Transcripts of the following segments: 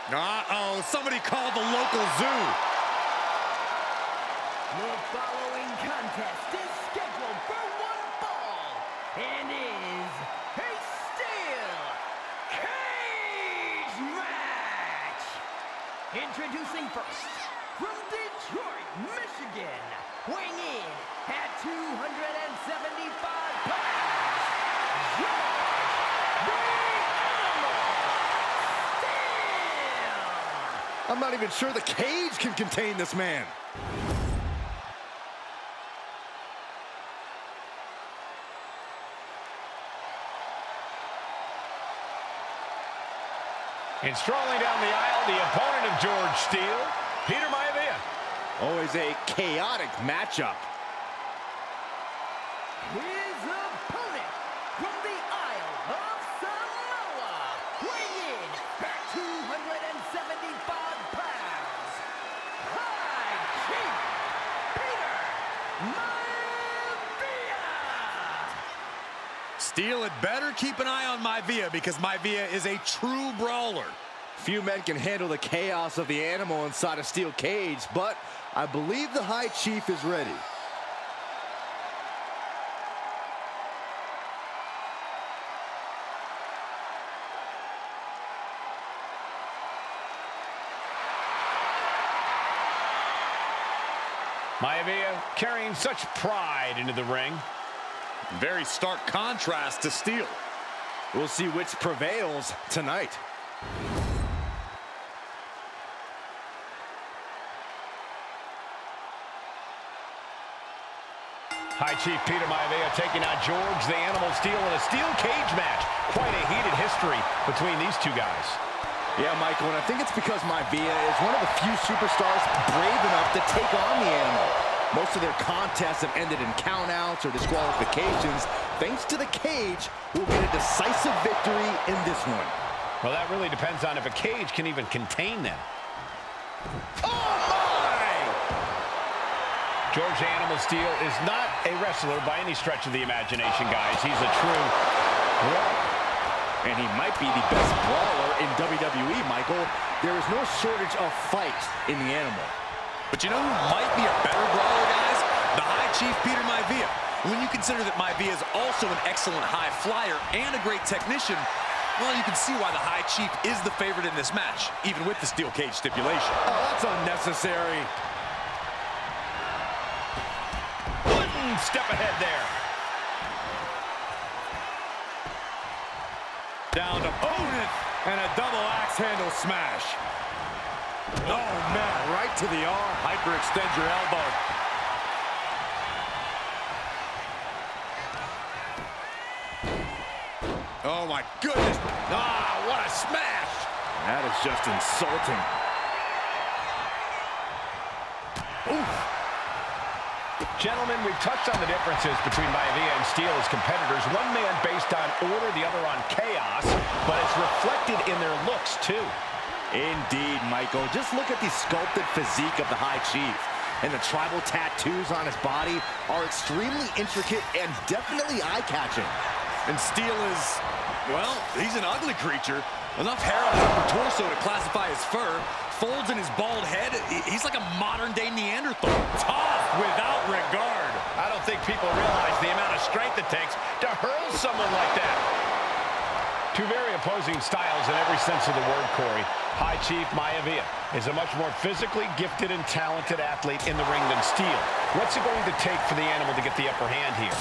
Uh-oh, somebody called the local zoo. The following contest is scheduled for one fall and is a steel cage match. Introducing first, from Detroit, Michigan, weighing in at 275 pounds, I'm not even sure the cage can contain this man. And strolling down the aisle, the opponent of George Steele, Peter Maivia. Always a chaotic matchup. His opponent from the Isle of Samoa, weighing in at 275 pounds, High Chief Peter Maivia. Steele had better keep an eye on Maivia because Maivia is a true brawler. Few men can handle the chaos of the animal inside a steel cage, but I believe the High Chief is ready. Maivia carrying such pride into the ring. Very stark contrast to Steele. We'll see which prevails tonight. High Chief Peter Maivia taking on George the Animal Steele in a steel cage match. Quite a heated history between these two guys. Yeah, Michael, and I think it's because Maivia is one of the few superstars brave enough to take on the animal. Most of their contests have ended in countouts or disqualifications. Thanks to the cage, we'll get a decisive victory in this one. Well, that really depends on if a cage can even contain them. Oh, my! George the Animal Steele is not a wrestler by any stretch of the imagination, guys. He's a true brawler. And he might be the best brawler in WWE, Michael. There is no shortage of fights in the animal. But you know who might be a better brawler, guys? The High Chief Peter Maivia. When you consider that Maivia is also an excellent high flyer and a great technician, well, you can see why the High Chief is the favorite in this match, even with the steel cage stipulation. Oh, that's unnecessary. One step ahead there. Down to opponent and a double axe handle smash. Oh, man, right to the arm. Hyperextend your elbow. Oh, my goodness. Ah, what a smash. That is just insulting. Oof. Gentlemen, we've touched on the differences between Maivia and Steele as competitors. One man based on order, the other on chaos, but it's reflected in their looks, too. Indeed, Michael. Just look at the sculpted physique of the High Chief. And the tribal tattoos on his body are extremely intricate and definitely eye-catching. And Steele is, well, he's an ugly creature. Enough hair on his upper torso to classify as fur. Folds in his bald head. He's like a modern-day Neanderthal. Tough without regard. I don't think people realize the amount of strength it takes to hurl someone like that. Two very opposing styles in every sense of the word, Corey. High Chief Maivia is a much more physically gifted and talented athlete in the ring than Steele. What's it going to take for the animal to get the upper hand here?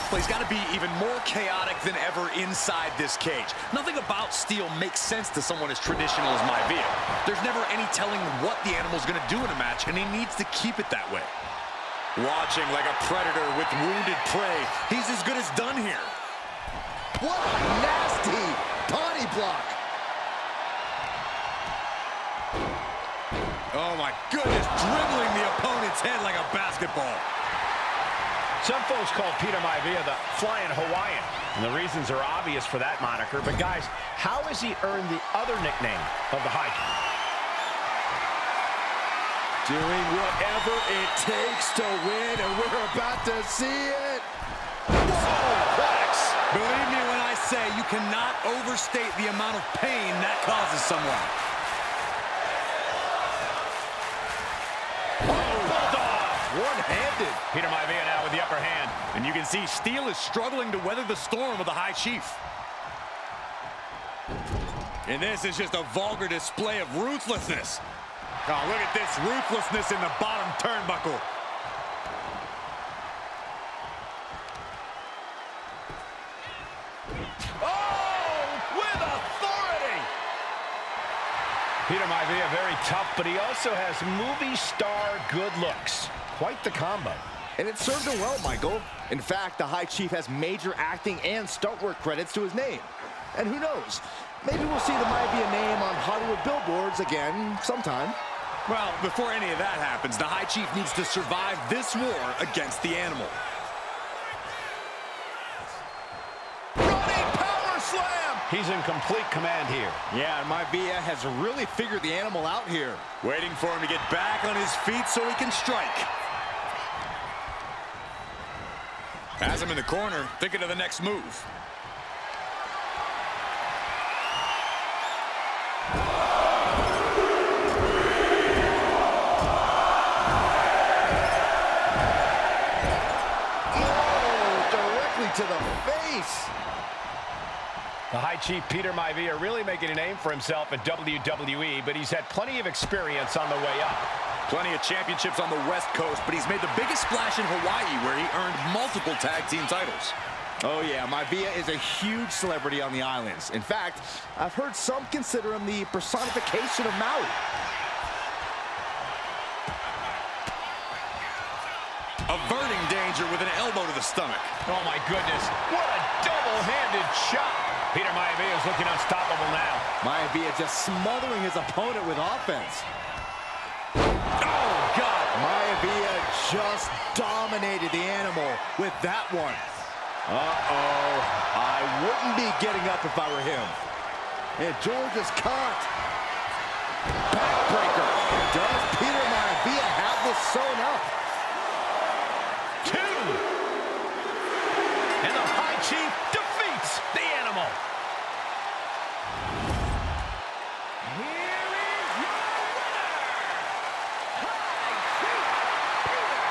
Well, he's got to be even more chaotic than ever inside this cage. Nothing about Steele makes sense to someone as traditional as Maivia. There's never any telling what the animal's going to do in a match, and he needs to keep it that way. Watching like a predator with wounded prey. He's as good as done here. What a nasty body block. Oh, my goodness, dribbling the opponent's head like a basketball. Some folks call Peter Maivia the Flying Hawaiian, and the reasons are obvious for that moniker. But, guys, how has he earned the other nickname of the High Chief? Doing whatever it takes to win, and we're about to see it. Suplex. Believe me when I say you cannot overstate the amount of pain that causes someone. one-handed. Peter Maivia now with the upper hand. And you can see Steele is struggling to weather the storm of the High Chief. And this is just a vulgar display of ruthlessness. Oh, look at this ruthlessness in the bottom turnbuckle. Oh, with authority! Peter Maivia very tough, but he also has movie star good looks. Quite the combo. And it served him well, Michael. In fact, the High Chief has major acting and stunt work credits to his name. And who knows, maybe we'll see the Maivia name on Hollywood billboards again sometime. Well, before any of that happens, the High Chief needs to survive this war against the animal. Running power slam! He's in complete command here. Yeah, and Maivia has really figured the animal out here. Waiting for him to get back on his feet so he can strike. Has him in the corner, thinking of the next move. To the face. The High Chief Peter Maivia really making a name for himself at WWE, but he's had plenty of experience on the way up. Plenty of championships on the West Coast, but he's made the biggest splash in Hawaii, where he earned multiple tag team titles. Oh yeah, Maivia is a huge celebrity on the islands. In fact, I've heard some consider him the personification of Maui. Averting danger with an elbow to the stomach. Oh my goodness, what a double-handed shot. Peter Maivia is looking unstoppable now. Maivia just smothering his opponent with offense. Oh God! Maivia just dominated the animal with that one. Uh-oh. I wouldn't be getting up if I were him. And George is caught. Backbreaker. Does Peter Maivia have this sewn up? And the High Chief defeats the animal. Here is your winner, High Chief Peter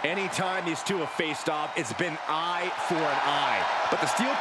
Maivia. Anytime these two have faced off, it's been eye for an eye. But the Steele